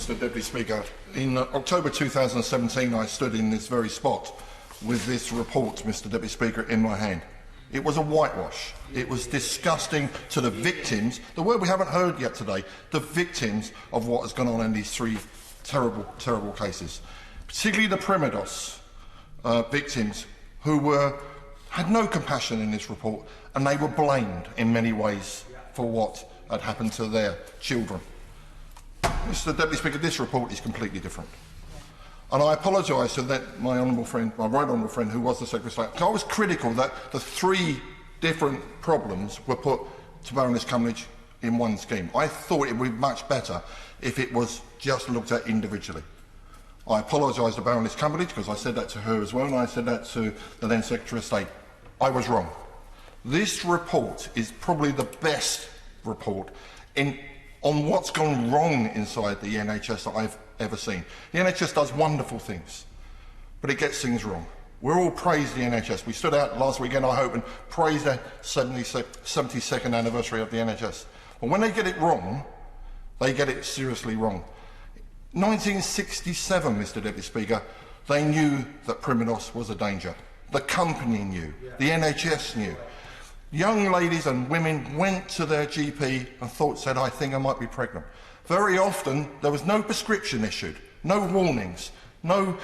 Mr Deputy Speaker. In October 2017 I stood in this very spot with this report, Mr Deputy Speaker, in my hand. It was a whitewash. It was disgusting to the victims, the word we haven't heard yet today, the victims of what has gone on in these three terrible, terrible cases. Particularly the Primodos victims who had no compassion in this report, and they were blamed in many ways for what had happened to their children. Mr Deputy Speaker, this report is completely different. And I apologise to my honourable friend, my right honourable friend, who was the Secretary of State. I was critical that the three different problems were put to Baroness Cumberlege in one scheme. I thought it would be much better if it was just looked at individually. I apologise to Baroness Cumberlege because I said that to her as well, and I said that to the then Secretary of State. I was wrong. This report is probably the best report on what's gone wrong inside the NHS that I've ever seen. The NHS does wonderful things, but it gets things wrong. We're all praised the NHS. We stood out last weekend, I hope, and praised the 72nd anniversary of the NHS. But when they get it wrong, they get it seriously wrong. 1967, Mr Deputy Speaker, they knew that Primodos was a danger. The company knew. The NHS knew. Young ladies and women went to their GP and said, I think I might be pregnant. Very often, there was no prescription issued, no warnings, no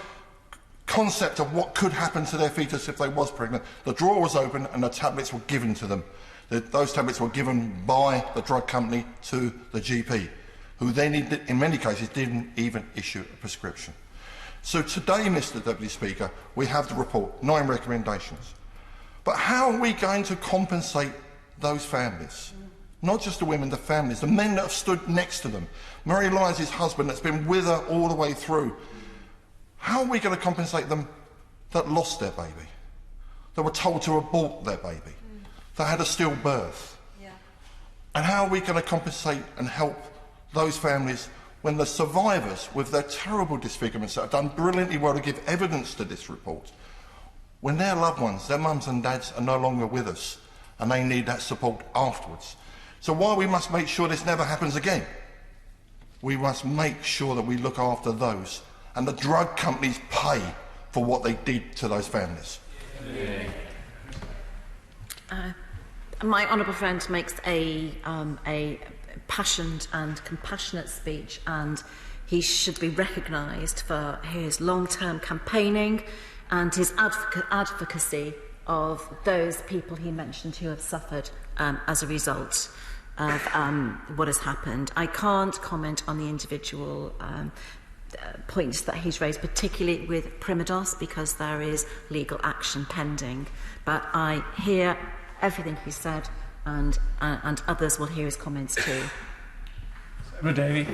concept of what could happen to their fetus if they was pregnant. The drawer was open and the tablets were given to them. Those tablets were given by the drug company to the GP, who then, in many cases, didn't even issue a prescription. So today, Mr Deputy Speaker, we have the report, 9 recommendations. But how are we going to compensate those families? Not just the women, the families, the men that have stood next to them. Mary Lyons' husband that's been with her all the way through. How are we going to compensate them that lost their baby? That were told to abort their baby? That had a stillbirth? Yeah. And how are we going to compensate and help those families when the survivors, with their terrible disfigurements that have done brilliantly well to give evidence to this report, when their loved ones, their mums and dads, are no longer with us and they need that support afterwards? So while we must make sure this never happens again, we must make sure that we look after those, and the drug companies pay for what they did to those families. My honourable friend makes a passionate and compassionate speech, and he should be recognised for his long-term campaigning and his advocacy of those people he mentioned who have suffered as a result of what has happened. I can't comment on the individual points that he's raised, particularly with Primodos, because there is legal action pending. But I hear everything he said, and others will hear his comments too. Davey.